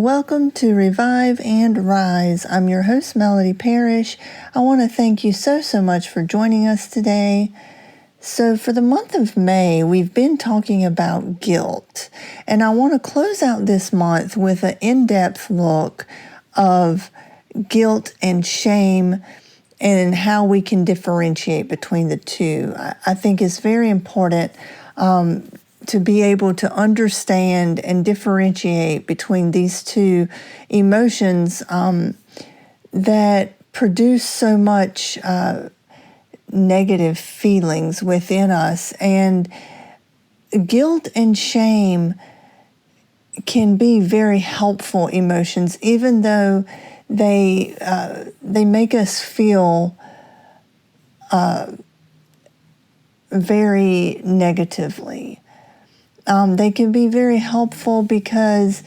Welcome to Revive and Rise. I'm your host, Melody Parrish. I want to thank you so much for joining us today. So for the month of May, we've been talking about guilt, and I want to close out this month with an in-depth look of guilt and shame and how we can differentiate between the two. I think it's very important to be able to understand and differentiate between these two emotions that produce so much negative feelings within us. And guilt and shame can be very helpful emotions, even though they make us feel very negatively. They can be very helpful because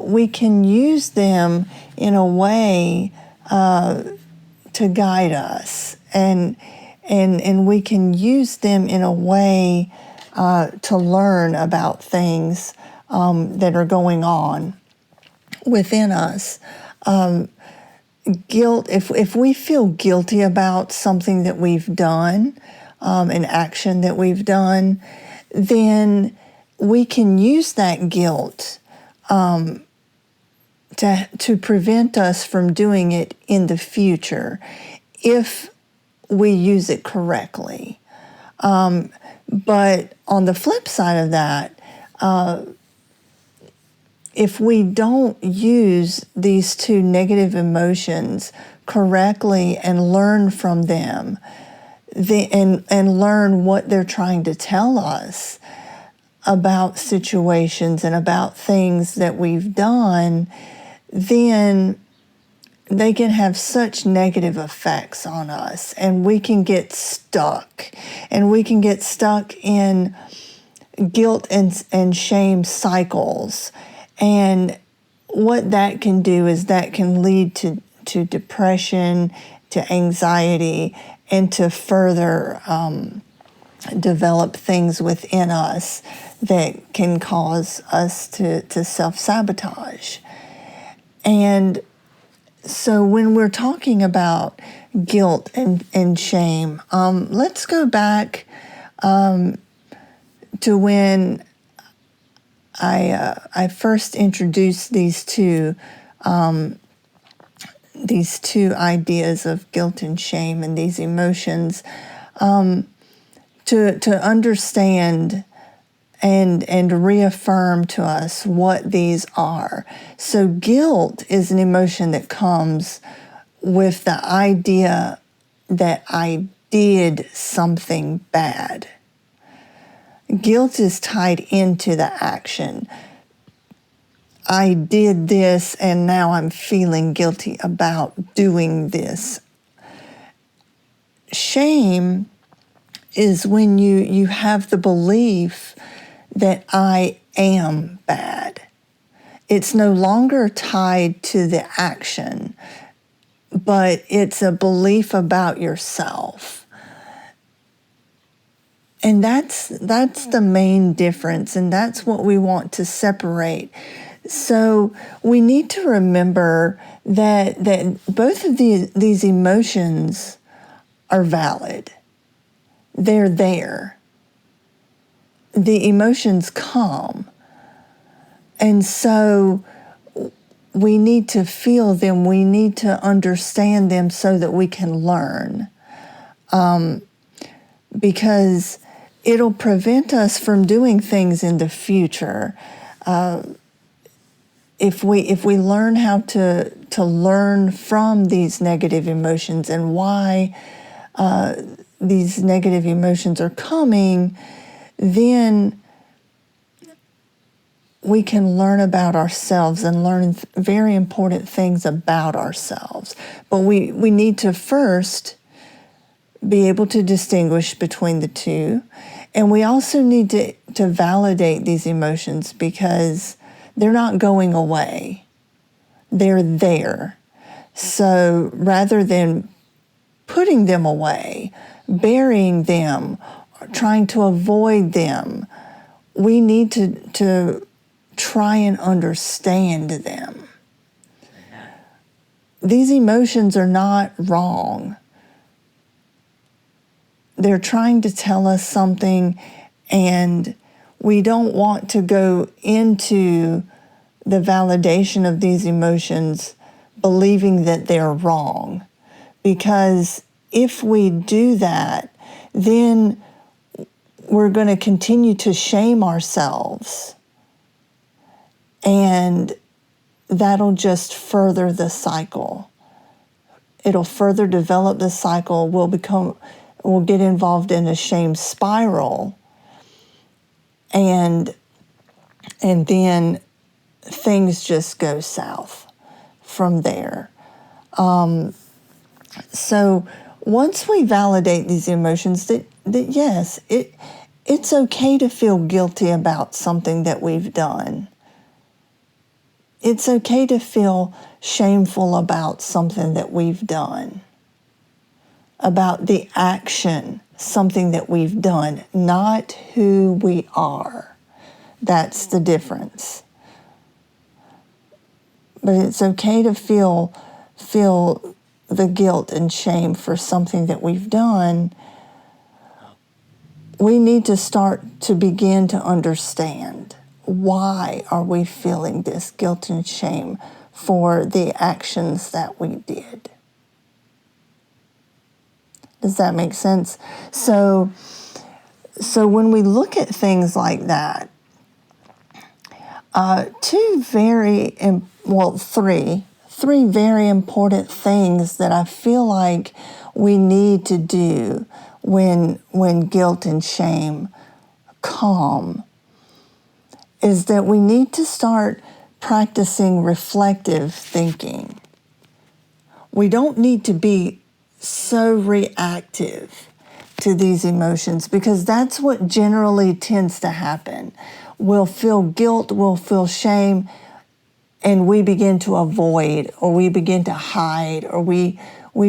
we can use them in a way to guide us, and we can use them in a way to learn about things that are going on within us. Guilt, if we feel guilty about something that we've done, an action that we've done, then we can use that guilt to prevent us from doing it in the future if we use it correctly. But on the flip side of that, if we don't use these two negative emotions correctly and learn from them, and learn what they're trying to tell us about situations and about things that we've done, then they can have such negative effects on us, and we can get stuck. And we can get stuck in guilt and shame cycles. And what that can do is that can lead to depression, to anxiety, and to further develop things within us that can cause us to self-sabotage. And so when we're talking about guilt and shame, let's go back to when I first introduced these two ideas of guilt and shame and these emotions, to understand and reaffirm to us what these are. So guilt is an emotion that comes with the idea that I did something bad. Guilt is tied into the action. I did this and now I'm feeling guilty about doing this. Shame is when you have the belief that I am bad. It's no longer tied to the action, but it's a belief about yourself. And that's the main difference, and that's what we want to separate. So we need to remember that both of these emotions are valid. They're there. The emotions come. And so we need to feel them. We need to understand them so that we can learn. Because it'll prevent us from doing things in the future. If we learn how to learn from these negative emotions and why these negative emotions are coming, then we can learn about ourselves and learn very important things about ourselves. But we need to first be able to distinguish between the two. And we also need to validate these emotions because they're not going away. They're there. So rather than putting them away, burying them, trying to avoid them, we need to try and understand them. these emotions are not wrong. They're trying to tell us something, and we don't want to go into the validation of these emotions believing that they're wrong. Because if we do that, then we're going to continue to shame ourselves. And that'll just further the cycle. It'll further develop the cycle. We'll get involved in a shame spiral. And then things just go south from there. So once we validate these emotions, that yes, it's okay to feel guilty about something that we've done. It's okay to feel shameful about something that we've done, about the action, something that we've done, not who we are. That's the difference. But it's okay to feel the guilt and shame for something that we've done. We need to start to begin to understand, why are we feeling this guilt and shame for the actions that we did? Does that make sense? So when we look at things like that, three very important things that I feel like we need to do when guilt and shame come is that we need to start practicing reflective thinking. We don't need to be so reactive to these emotions, because that's what generally tends to happen. We'll feel guilt, we'll feel shame, and we begin to avoid, or we begin to hide, or we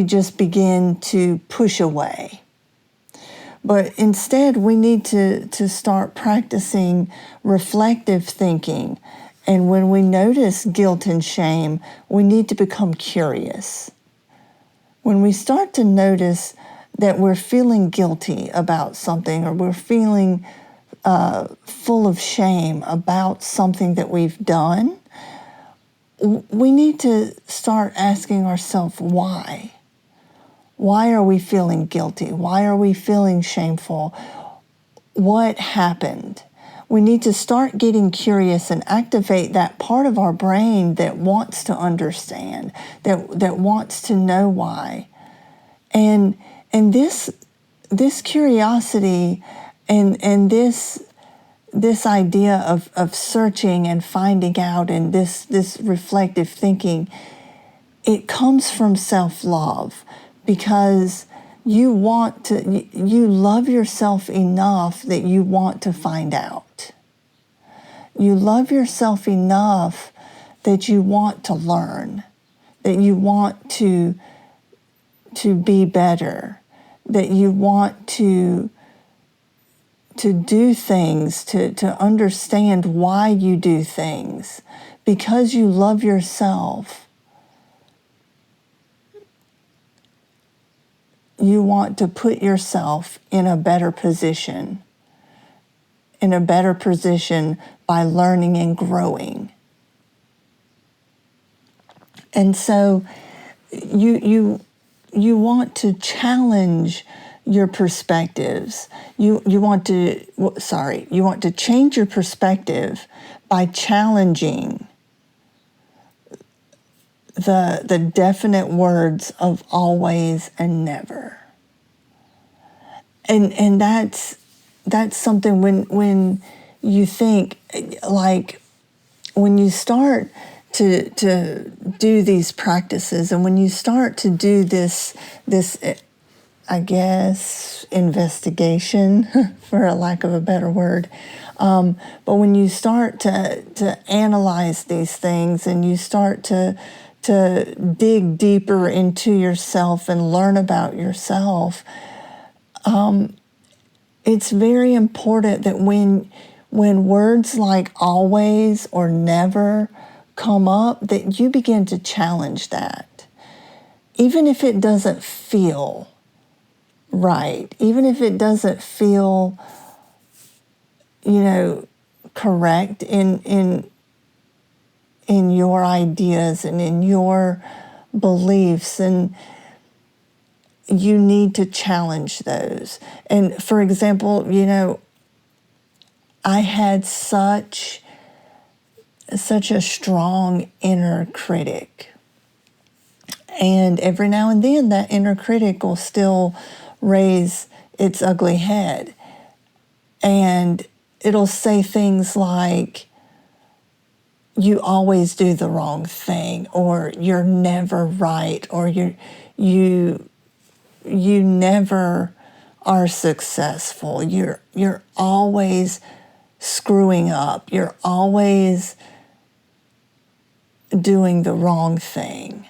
just begin to push away. But instead, we need to start practicing reflective thinking. And when we notice guilt and shame, we need to become curious. When we start to notice that we're feeling guilty about something, or we're feeling full of shame about something that we've done, we need to start asking ourselves why. Why are we feeling guilty? Why are we feeling shameful? What happened? We need to start getting curious and activate that part of our brain that wants to understand, that wants to know why. And this curiosity and this idea of searching and finding out, and this reflective thinking, it comes from self-love, because you love yourself enough that you want to find out. You love yourself enough that you want to learn, that you want to be better, that you want to do things, to understand why you do things, because you love yourself. You want to put yourself in a better position by learning and growing. And so you want to challenge your perspectives. You want to change your perspective by challenging the definite words of always and never. And that's something when you think, like, when you start to do these practices, and when you start to do this I guess investigation, for a lack of a better word, but when you start to analyze these things, and you start to dig deeper into yourself and learn about yourself, it's very important that when words like always or never come up, that you begin to challenge that. even if it doesn't feel right, even if it doesn't feel, correct in your ideas and in your beliefs, and you need to challenge those. And for example, I had such a strong inner critic. And every now and then that inner critic will still raise its ugly head. And it'll say things like, you always do the wrong thing, or you're never right, or you never are successful. You're always screwing up. You're always doing the wrong thing.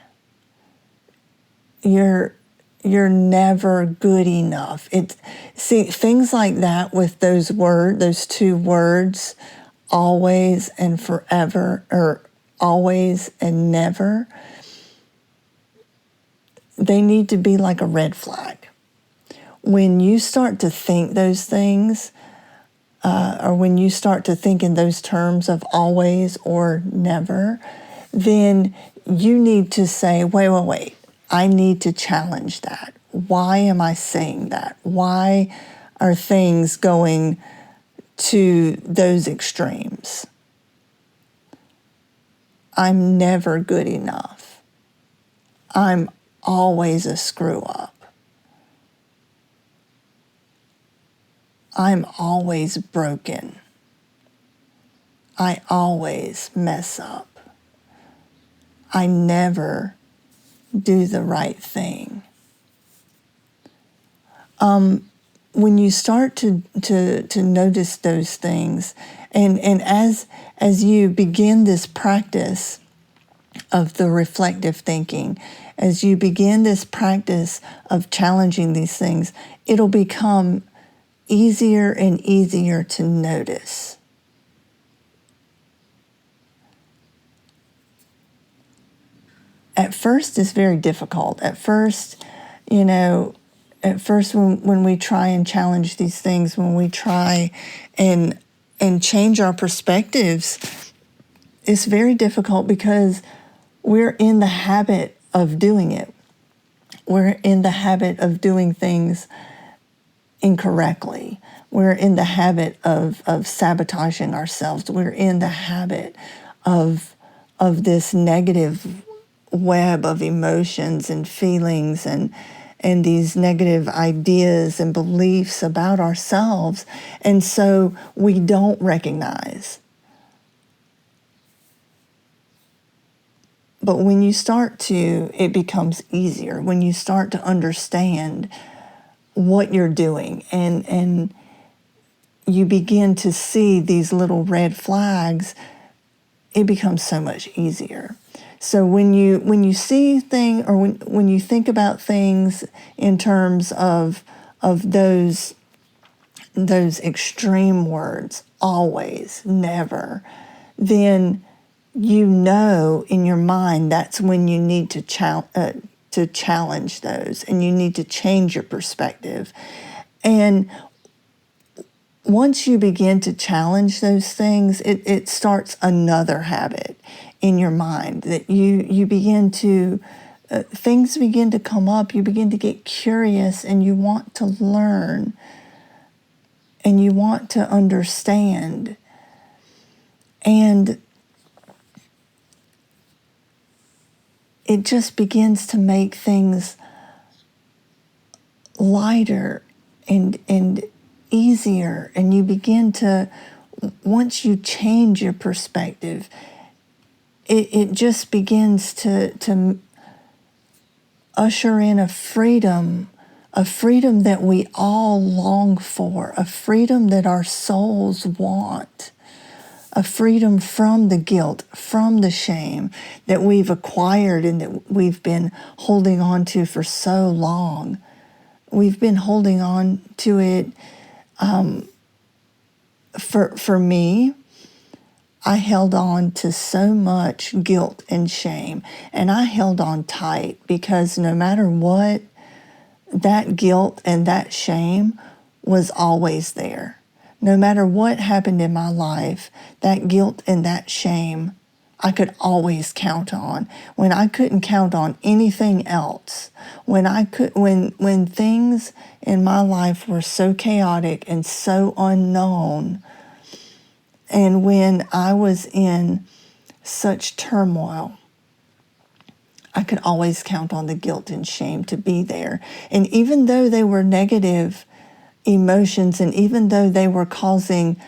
You're never good enough. Things like that with those two words, always and forever, or always and never, they need to be like a red flag. When you start to think those things, or when you start to think in those terms of always or never, then you need to say, wait, I need to challenge that. Why am I saying that? Why are things going to those extremes? I'm never good enough. I'm always a screw up. I'm always broken. I always mess up. I never do the right thing. When you start to notice those things, and as you begin this practice of the reflective thinking, as you begin this practice of challenging these things, it'll become easier and easier to notice. At first, it's very difficult. At first, when we try and challenge these things, when we try and change our perspectives, it's very difficult because we're in the habit of doing it. We're in the habit of doing things incorrectly. We're in the habit of sabotaging ourselves. We're in the habit of this negative web of emotions and feelings and these negative ideas and beliefs about ourselves. And so we don't recognize. But when you start to, it becomes easier. When you start to understand what you're doing and you begin to see these little red flags, it becomes so much easier. So when you see things, or when you think about things in terms of those extreme words, always, never, then you know in your mind that's when you need to challenge those, and you need to change your perspective. And once you begin to challenge those things, it starts another habit in your mind that you begin to, things begin to come up, you begin to get curious, and you want to learn, and you want to understand. And it just begins to make things lighter and easier. And you begin to, once you change your perspective, it just begins to usher in a freedom that we all long for, a freedom that our souls want. A freedom from the guilt, from the shame that we've acquired and that we've been holding on to for so long. We've been holding on to it. For me, I held on to so much guilt and shame, and I held on tight because no matter what, that guilt and that shame was always there. No matter what happened in my life, that guilt and that shame I could always count on. When I couldn't count on anything else, when things in my life were so chaotic and so unknown, and when I was in such turmoil, I could always count on the guilt and shame to be there. And even though they were negative emotions, and even though they were causing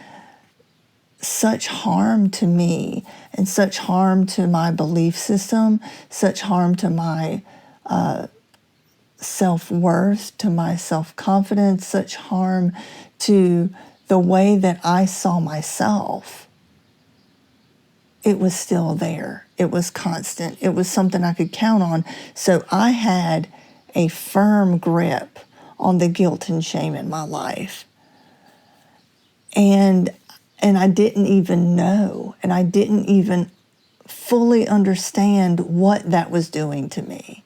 such harm to me and such harm to my belief system, such harm to my self-worth, to my self-confidence, such harm to the way that I saw myself, it was still there. It was constant. It was something I could count on. So I had a firm grip on the guilt and shame in my life. And I didn't even know, and I didn't even fully understand what that was doing to me,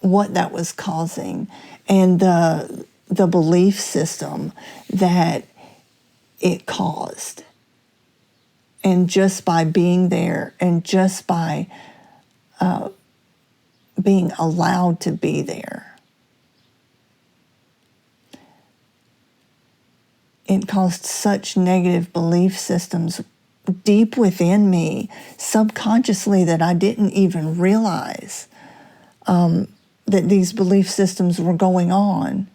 what that was causing, and the belief system that it caused. And just by being there, and just by being allowed to be there, it caused such negative belief systems deep within me, subconsciously, that I didn't even realize that these belief systems were going on.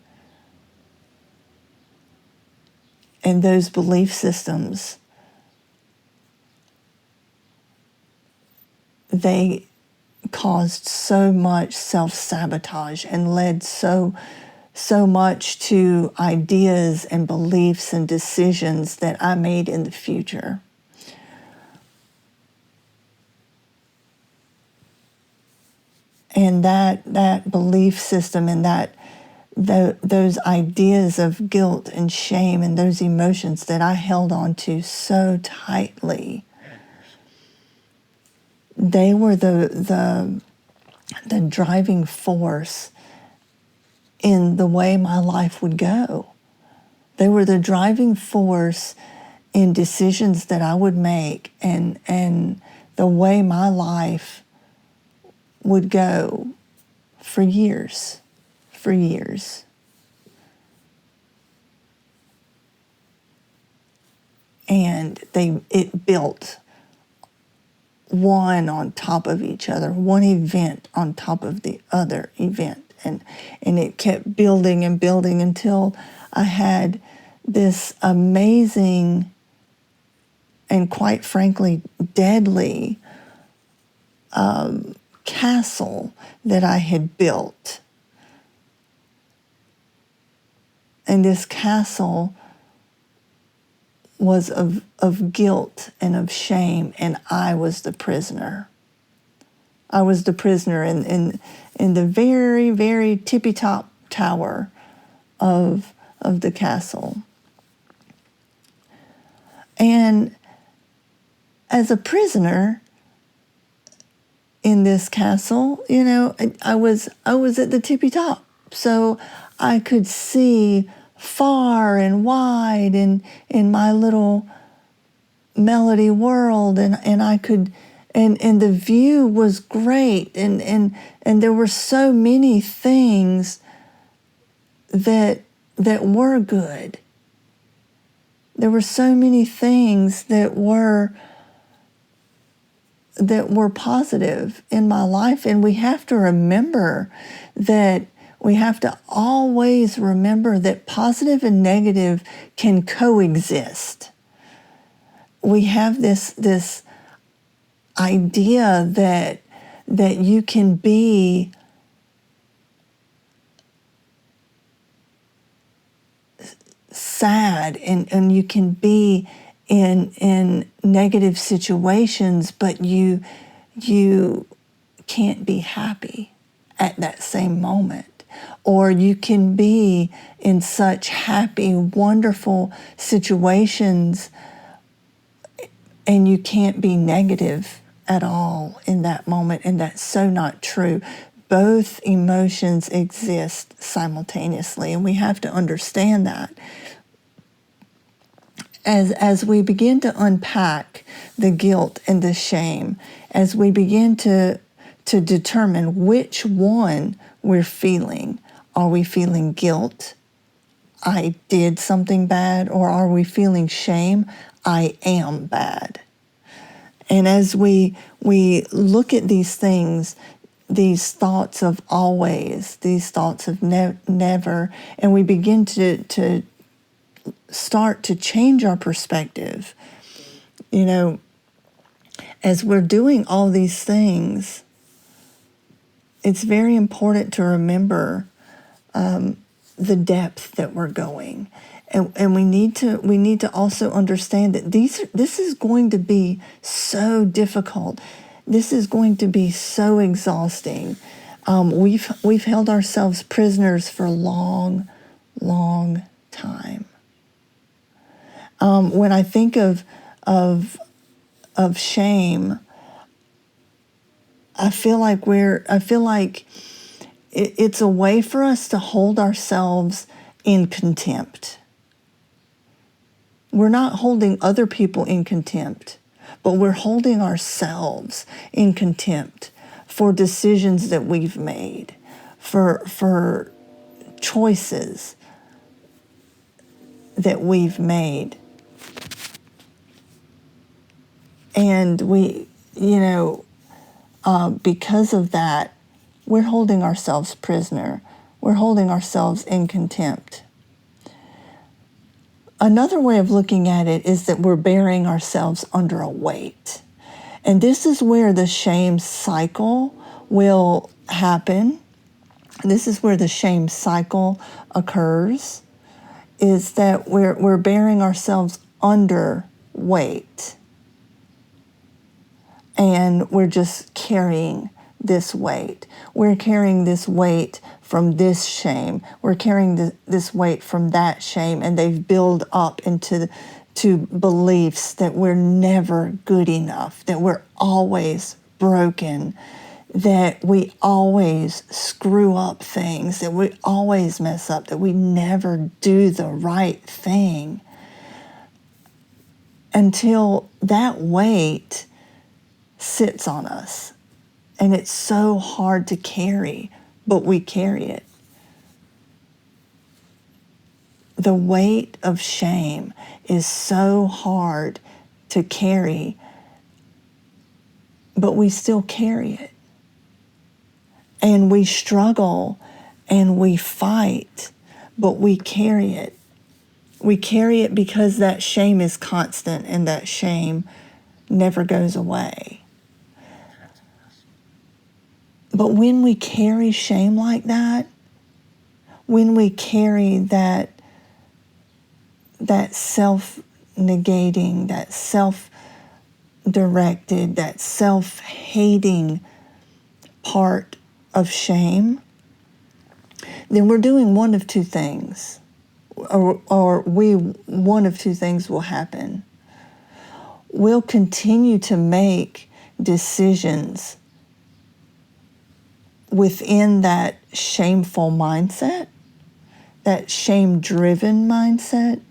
And those belief systems, they caused so much self-sabotage and led so much to ideas and beliefs and decisions that I made in the future. And that belief system and those ideas of guilt and shame and those emotions that I held on to so tightly, they were the driving force in the way my life would go. They were the driving force in decisions that I would make, and the way my life would go for years. And it built one on top of each other, one event on top of the other event. And it kept building and building until I had this amazing and, quite frankly, deadly castle that I had built. And this castle was of guilt and of shame, and I was the prisoner. I was the prisoner in the very, very tippy-top tower of the castle. And as a prisoner in this castle, I was at the tippy top, so I could see far and wide in my little Melody world, and I could. And the view was great, and there were so many things that were good. There were so many things that were positive in my life, and we have to remember that. We have to always remember that positive and negative can coexist. We have this idea that you can be sad and you can be in negative situations, but you can't be happy at that same moment. Or you can be in such happy, wonderful situations And you can't be negative at all in that moment, and that's so not true. Both emotions exist simultaneously, and we have to understand that. As we begin to unpack the guilt and the shame, as we begin to determine which one we're feeling, are we feeling guilt? I did something bad, or are we feeling shame? I am bad. And as we look at these things, these thoughts of always, these thoughts of never, and we begin to start to change our perspective, as we're doing all these things, it's very important to remember the depth that we're going. And we need to also understand that this is going to be so difficult. This is going to be so exhausting. We've held ourselves prisoners for a long, long time. When I think of shame, I feel like it's a way for us to hold ourselves in contempt. We're not holding other people in contempt, but we're holding ourselves in contempt for decisions that we've made, for choices that we've made. And because of that, we're holding ourselves prisoner. We're holding ourselves in contempt. Another way of looking at it is that we're bearing ourselves under a weight. And this is where the shame cycle will happen. This is where the shame cycle occurs, is that we're bearing ourselves under weight. And we're just carrying this weight. We're carrying this weight from this shame. We're carrying this weight from that shame, and they've built up into beliefs that we're never good enough, that we're always broken, that we always screw up things, that we always mess up, that we never do the right thing, until that weight sits on us. And it's so hard to carry, but we carry it. The weight of shame is so hard to carry, but we still carry it. And we struggle and we fight, but we carry it. We carry it because that shame is constant and that shame never goes away. But when we carry shame like that, when we carry that self-negating, that self-directed, that self-hating part of shame, then we're doing one of two things, one of two things will happen. We'll continue to make decisions within that shameful mindset, that shame-driven mindset.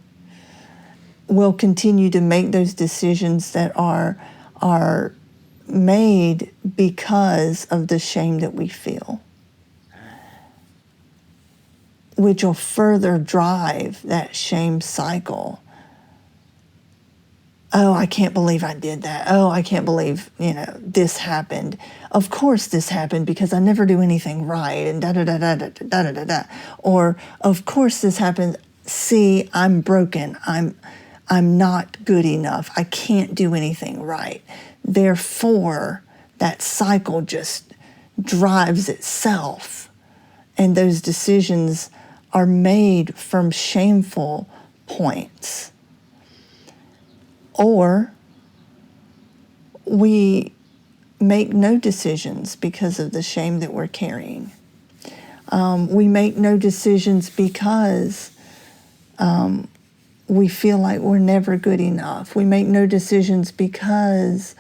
We'll continue to make those decisions that are made because of the shame that we feel, which will further drive that shame cycle. Oh, I can't believe I did that. Oh, I can't believe, this happened. Of course this happened because I never do anything right, and da-da-da-da-da-da-da-da-da. Or, of course this happened. See, I'm broken. I'm not good enough. I can't do anything right. Therefore, that cycle just drives itself. And those decisions are made from shameful points. Or we make no decisions because of the shame that we're carrying. We make no decisions because we feel like we're never good enough. We make no decisions because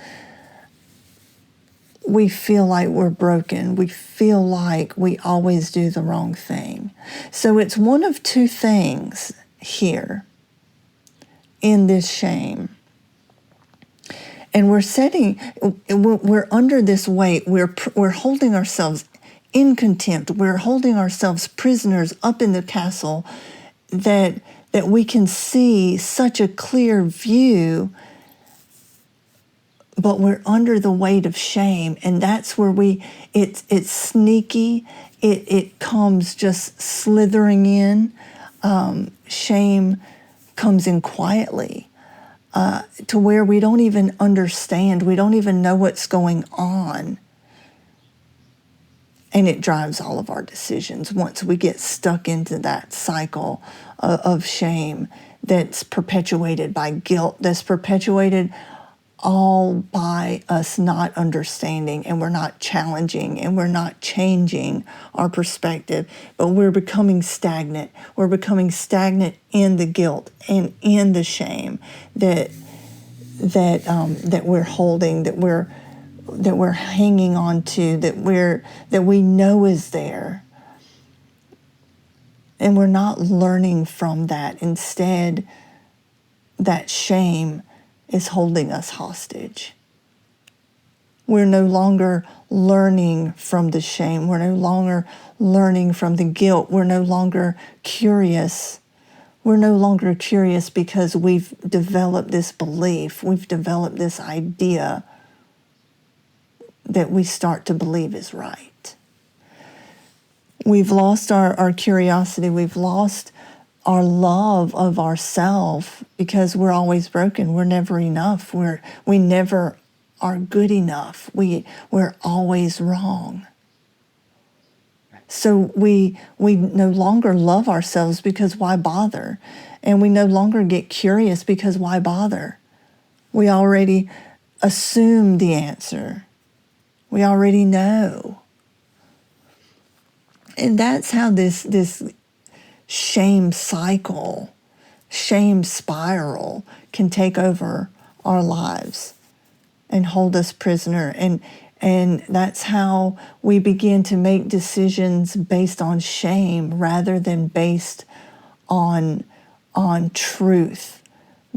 we feel like we're broken. We feel like we always do the wrong thing. So it's one of two things here in this shame. And we're under this weight. We're holding ourselves in contempt. We're holding ourselves prisoners up in the castle that we can see such a clear view, but we're under the weight of shame. And that's where it's sneaky. It comes just slithering in. Shame comes in quietly. To where we don't even understand, we don't even know what's going on. And it drives all of our decisions once we get stuck into that cycle of shame that's perpetuated by guilt, that's perpetuated all by us not understanding, and we're not challenging, and we're not changing our perspective, but we're becoming stagnant. We're becoming stagnant in the guilt and in the shame that we're holding, that we're hanging on to, that we know is there. And we're not learning from that. Instead, that shame is holding us hostage. We're no longer learning from the shame. We're no longer learning from the guilt. We're no longer curious. We're no longer curious because we've developed this belief. We've developed this idea that we start to believe is right. We've lost our curiosity. We've lost our love of ourselves because we're always broken. We're never enough. We never are good enough. We're always wrong. So we no longer love ourselves because why bother? And we no longer get curious because why bother? We already assume the answer. We already know. And that's how this shame cycle, shame spiral can take over our lives and hold us prisoner. And that's how we begin to make decisions based on shame rather than based on truth,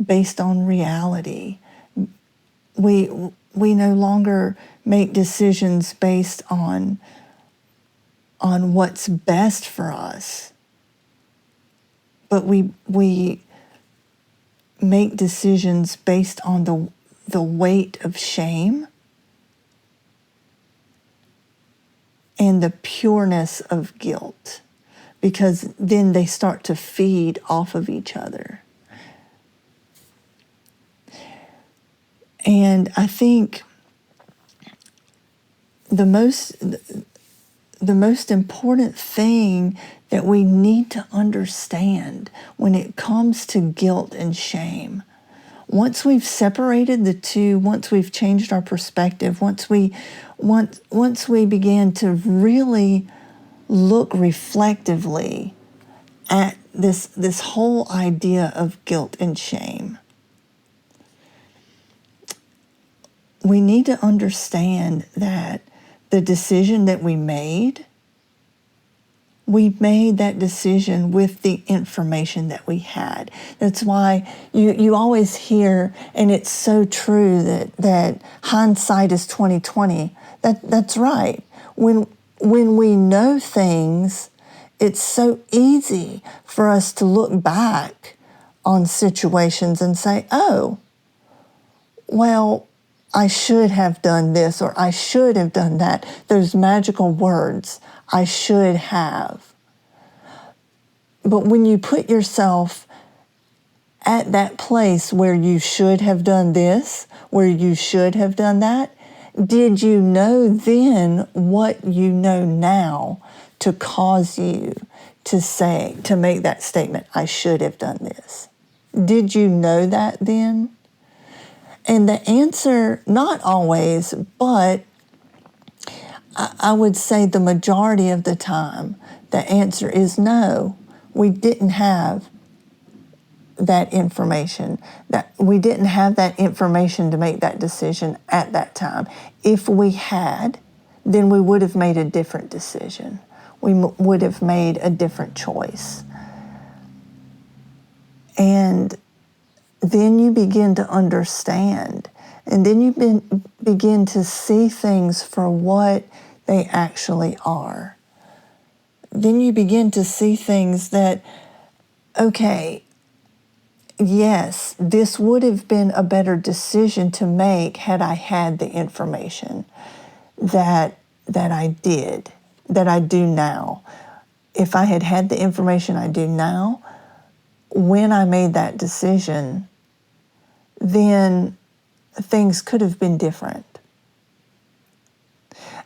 based on reality. We no longer make decisions based on what's best for us, but we make decisions based on the weight of shame and the pureness of guilt, because then they start to feed off of each other. And I think the most important thing that we need to understand when it comes to guilt and shame, once we've separated the two, once we've changed our perspective, once we began to really look reflectively at this whole idea of guilt and shame, we need to understand that the decision that we made that decision with the information that we had. That's why you always hear, and it's so true, that hindsight is 20/20. That's right. When we know things, it's so easy for us to look back on situations and say, oh, well, I should have done this, or I should have done that. Those magical words, I should have. But when you put yourself at that place where you should have done this, where you should have done that, did you know then what you know now to cause you to make that statement, I should have done this? Did you know that then? And the answer, not always, but I would say the majority of the time, the answer is no. We didn't have that information. That we didn't have that information to make that decision at that time. If we had, then we would have made a different decision. We would have made a different choice. And then you begin to understand, and then you begin to see things for what they actually are. Then you begin to see things that, okay, yes, this would have been a better decision to make had I had the information that I do now. If I had had the information I do now, when I made that decision, then things could have been different.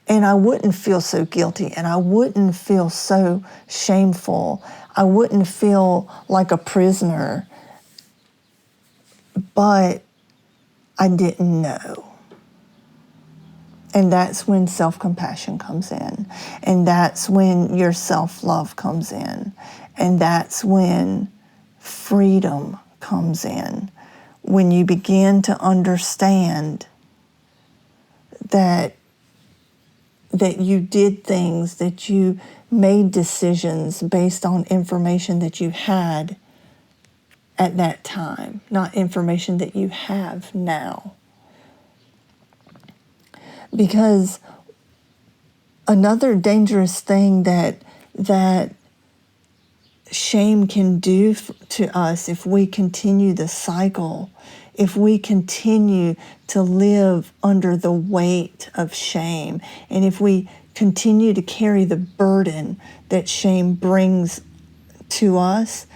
And I wouldn't feel so guilty, and I wouldn't feel so shameful. I wouldn't feel like a prisoner, but I didn't know. And that's when self-compassion comes in. And that's when your self-love comes in. And that's when freedom comes in. When you begin to understand that you did things, that you made decisions based on information that you had at that time, not information that you have now. Because another dangerous thing that shame can do to us if we continue the cycle, if we continue to live under the weight of shame, and if we continue to carry the burden that shame brings to us,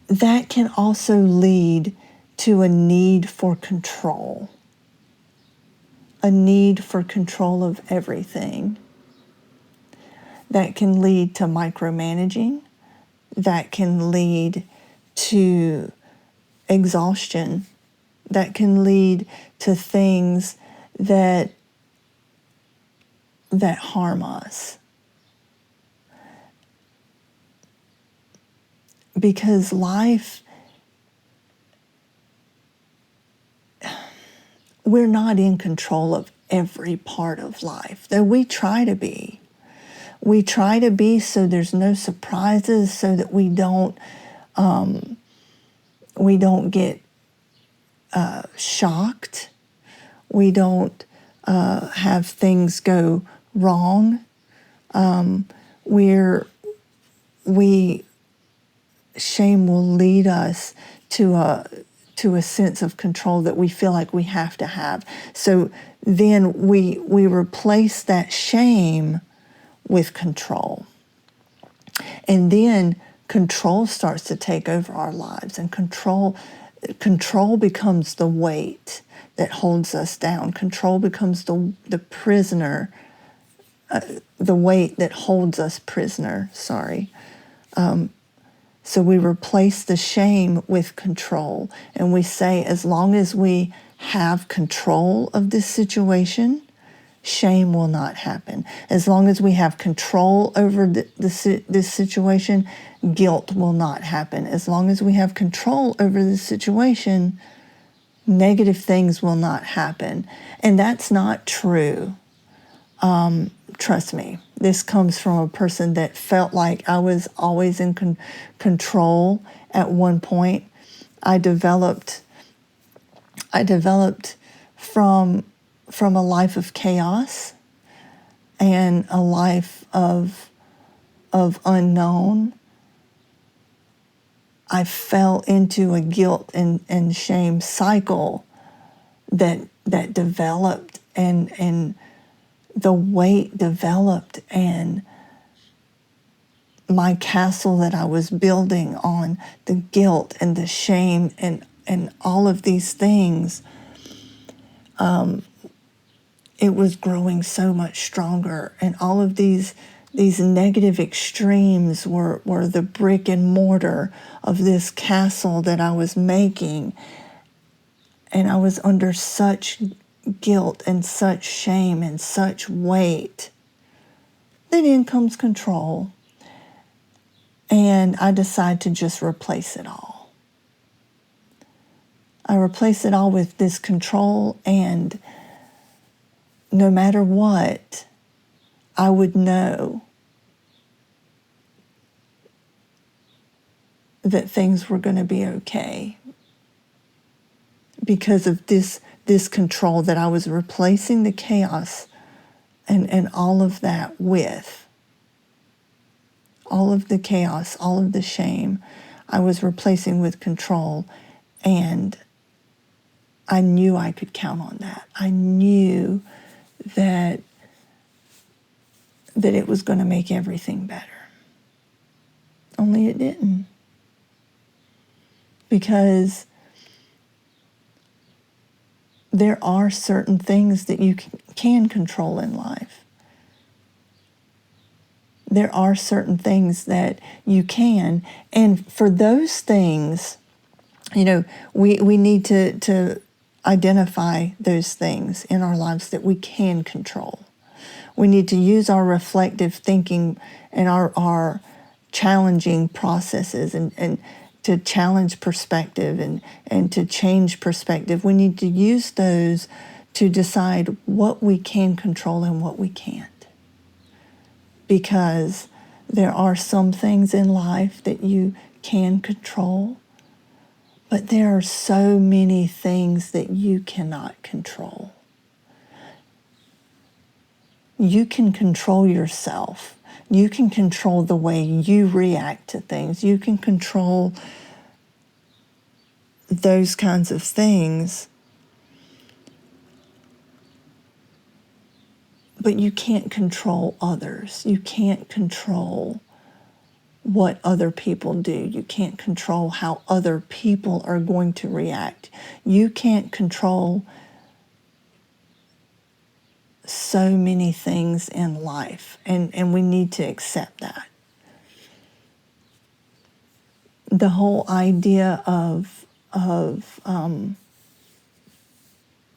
that can also lead to a need for control. A need for control of everything. That can lead to micromanaging. That can lead to exhaustion. That can lead to things that harm us. Because life, we're not in control of every part of life, though we try to be. We try to be so there's no surprises, so that we don't get shocked. We don't have things go wrong. Shame will lead us to a sense of control that we feel like we have to have. So then we replace that shame with control. And then control starts to take over our lives, and control becomes the weight that holds us down. Control becomes the prisoner, the weight that holds us prisoner, So we replace the shame with control, and we say, as long as we have control of this situation, shame will not happen. As long as we have control over this situation, guilt will not happen. As long as we have control over this situation, negative things will not happen. And that's not true. Trust me, this comes from a person that felt like I was always in control at one point. I developed from a life of chaos and a life of unknown. I fell into a guilt and shame cycle that developed, and the weight developed, and my castle that I was building on the guilt and the shame and all of these things, it was growing so much stronger. And all of these negative extremes were the brick and mortar of this castle that I was making. And I was under such guilt and such shame and such weight. Then in comes control. And I decided to just replace it all. I replace it all with this control, and no matter what, I would know that things were going to be okay because of this control that I was replacing the chaos and all of that with. All of the chaos, all of the shame, I was replacing with control, and I knew I could count on that. I knew that it was going to make everything better. Only it didn't. Because there are certain things that you can control in life. There are certain things that you can. And for those things, we need to identify those things in our lives that we can control. We need to use our reflective thinking and our challenging processes and to challenge perspective and to change perspective. We need to use those to decide what we can control and what we can't. Because there are some things in life that you can control, but there are so many things that you cannot control. You can control yourself. You can control the way you react to things. You can control those kinds of things. But you can't control others. You can't control what other people do. You can't control how other people are going to react. You can't control so many things in life, and we need to accept that. The whole idea of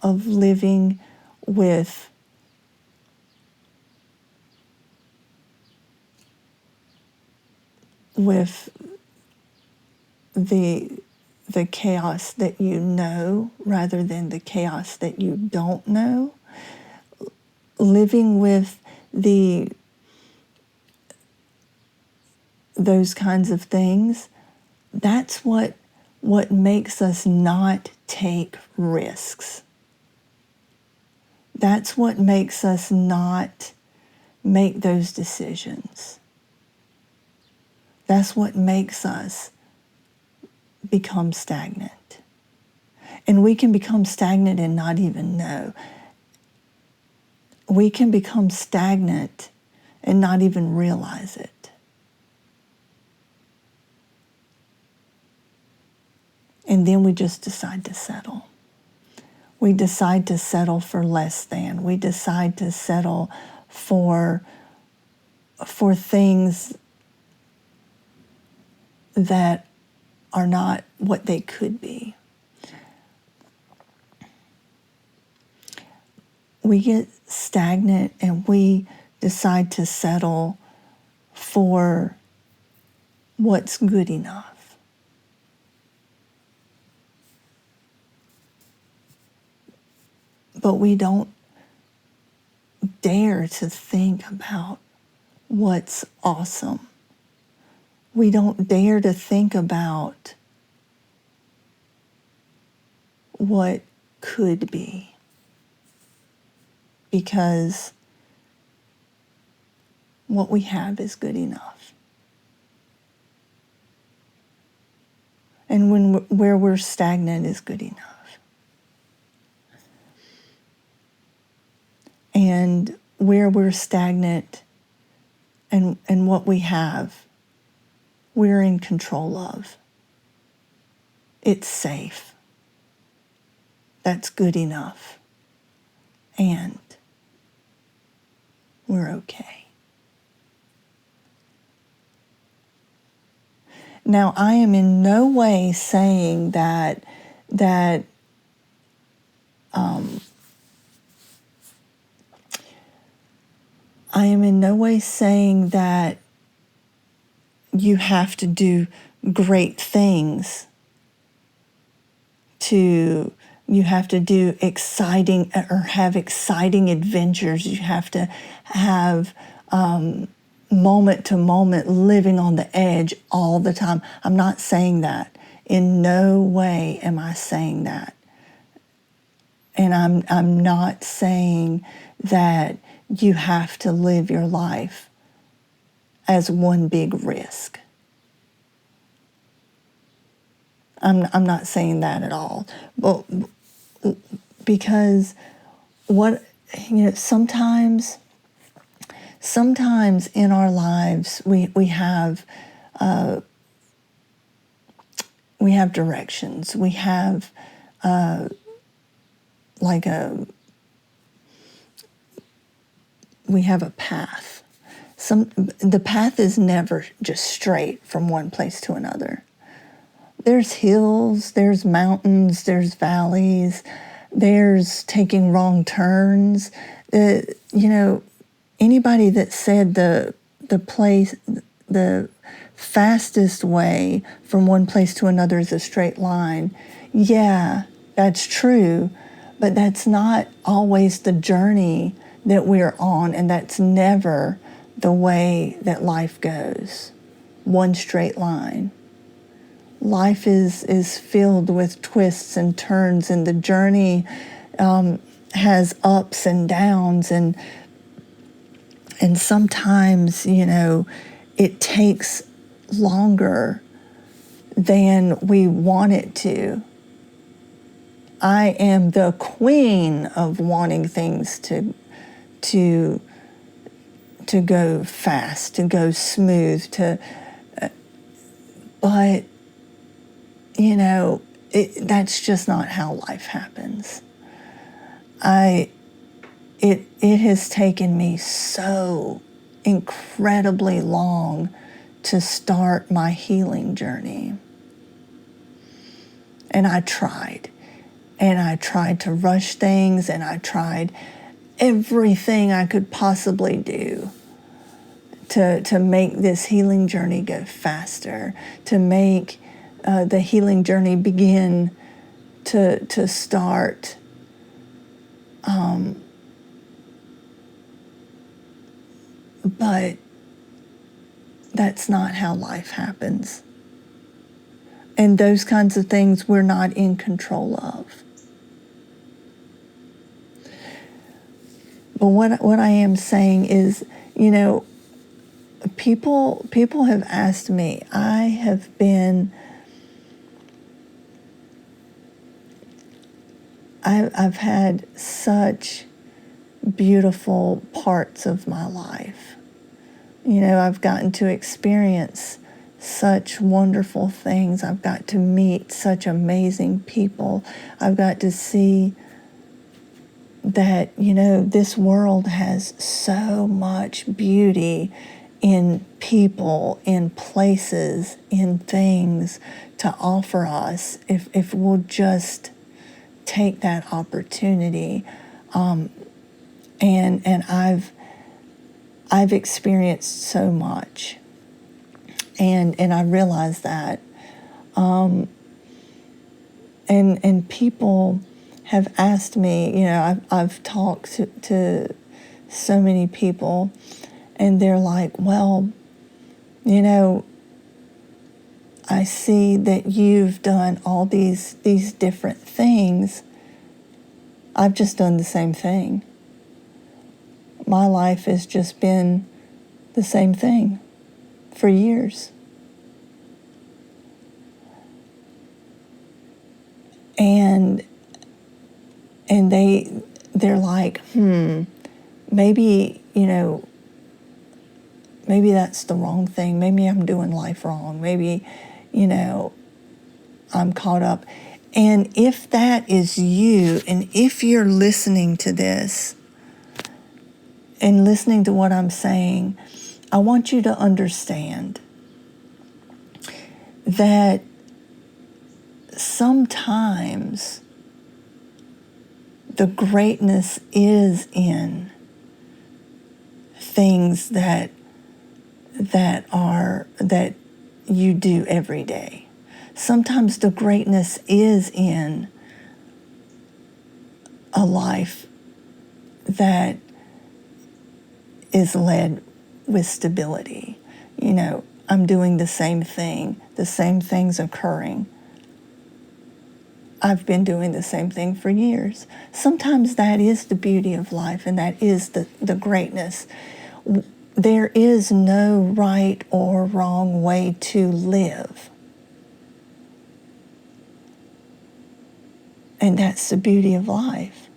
living with the chaos that you know rather than the chaos that you don't know. Living with those kinds of things, that's what makes us not take risks. That's what makes us not make those decisions. That's what makes us become stagnant. And we can become stagnant and not even know. We can become stagnant and not even realize it. And then we just decide to settle. We decide to settle for less than. We decide to settle for things that are not what they could be. We get stagnant and we decide to settle for what's good enough. But we don't dare to think about what's awesome. We don't dare to think about what could be, because what we have is good enough. And where we're stagnant is good enough. And where we're stagnant and what we have, we're in control of. It's safe. That's good enough. And we're okay. Now, I am in no way saying that I am in no way saying that you have to do great things to you have to do exciting or have exciting adventures. You have to have moment to moment living on the edge all the time. I'm not saying that. In no way am I saying that. And I'm not saying that you have to live your life as one big risk. I'm not saying that at all. But because sometimes in our lives we have directions. We have we have a path. The path is never just straight from one place to another. There's hills, there's mountains, there's valleys, there's taking wrong turns. Anybody that said the fastest way from one place to another is a straight line, yeah, that's true, but that's not always the journey that we're on, and that's never the way that life goes, one straight line. Life is filled with twists and turns, and the journey has ups and downs, and sometimes, it takes longer than we want it to. I am the queen of wanting things to go fast, to go smooth, but that's just not how life happens. It has taken me so incredibly long to start my healing journey. And I tried. And I tried to rush things, and I tried everything I could possibly do to make this healing journey go faster, to make the healing journey begin to start but that's not how life happens. And those kinds of things we're not in control of. But what I am saying is, people have asked me, I've had such beautiful parts of my life. I've gotten to experience such wonderful things. I've got to meet such amazing people. I've got to see that, this world has so much beauty in people, in places, in things to offer us if we'll just take that opportunity. And I've experienced so much, and I realize that, and people have asked me. I've talked to so many people, and they're like, well, I see that you've done all these different things. I've just done the same thing. My life has just been the same thing for years. And they're like, maybe that's the wrong thing. Maybe I'm doing life wrong. Maybe, I'm caught up. And if that is you, and if you're listening to this and listening to what I'm saying, I want you to understand that sometimes the greatness is in things that you do every day. Sometimes the greatness is in a life that is led with stability. I'm doing the same thing's occurring. I've been doing the same thing for years. Sometimes that is the beauty of life, and that is the greatness. There is no right or wrong way to live. And that's the beauty of life.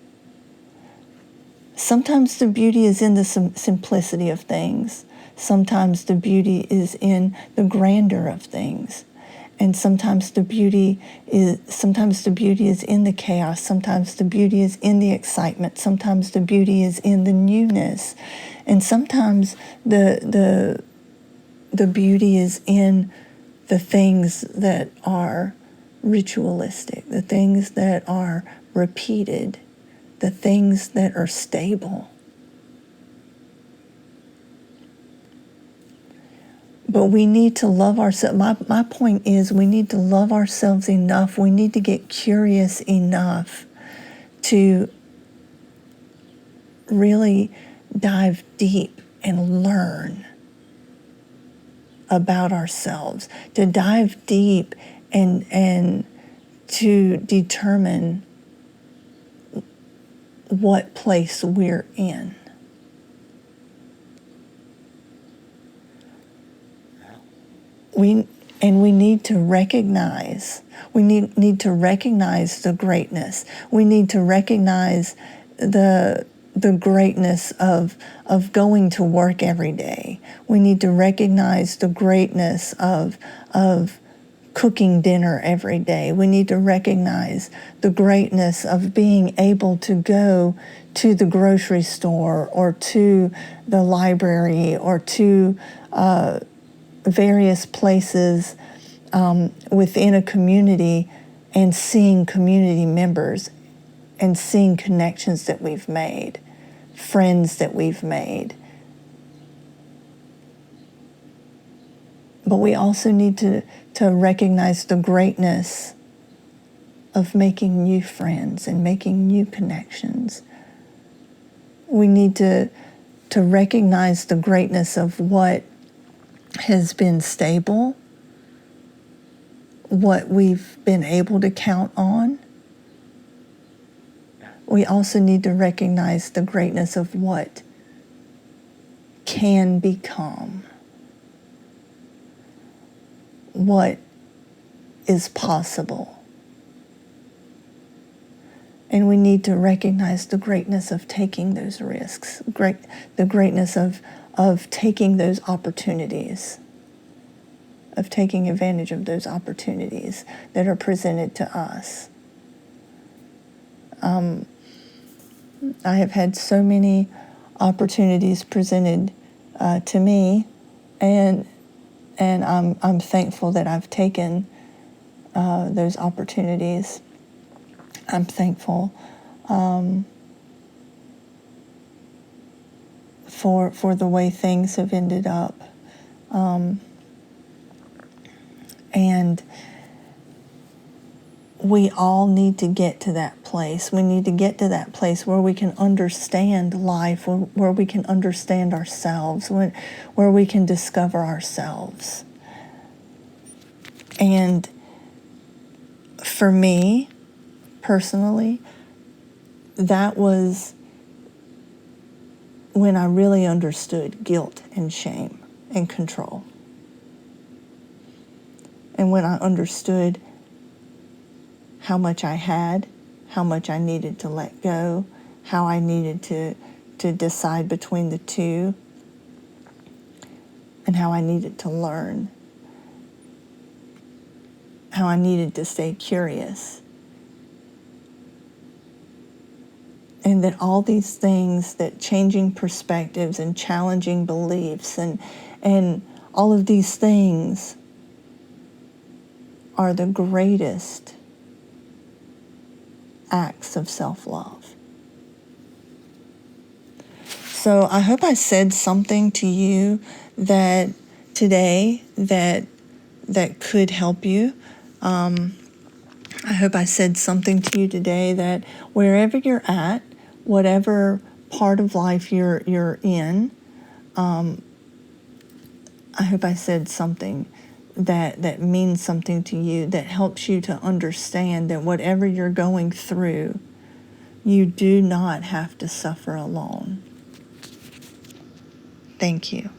Sometimes the beauty is in the simplicity of things. Sometimes the beauty is in the grandeur of things. And sometimes the beauty is in the chaos. Sometimes the beauty is in the excitement. Sometimes the beauty is in the newness. And sometimes the beauty is in the things that are ritualistic, the things that are repeated, the things that are stable. But we need to love ourselves. My point is, we need to love ourselves enough. We need to get curious enough to really dive deep and learn about ourselves, to dive deep and to determine what place we're in. We need to recognize. We need to recognize the greatness. We need to recognize the greatness of going to work every day. We need to recognize the greatness of cooking dinner every day. We need to recognize the greatness of being able to go to the grocery store or to the library or to various places within a community and seeing community members and seeing connections that we've made, friends that we've made. But we also need to recognize the greatness of making new friends and making new connections. We need to recognize the greatness of what has been stable, what we've been able to count on. We also need to recognize the greatness of what can become, what is possible. And we need to recognize the greatness of taking those risks, the greatness of taking those opportunities, of taking advantage of those opportunities that are presented to us. I have had so many opportunities presented to me, and I'm thankful that I've taken those opportunities. I'm thankful for the way things have ended up. And we all need to get to that place. We need to get to that place where we can understand life, where we can understand ourselves, where we can discover ourselves. And for me, personally, that was when I really understood guilt and shame and control. And when I understood how much I had, how much I needed to let go, how I needed to decide between the two, and how I needed to learn, how I needed to stay curious. And that all these things, that changing perspectives and challenging beliefs and all of these things are the greatest acts of self-love. So I hope I said something to you that today that could help you. I hope I said something to you today that wherever you're at, whatever part of life you're in, I hope I said something that means something to you, that helps you to understand that whatever you're going through, you do not have to suffer alone. Thank you.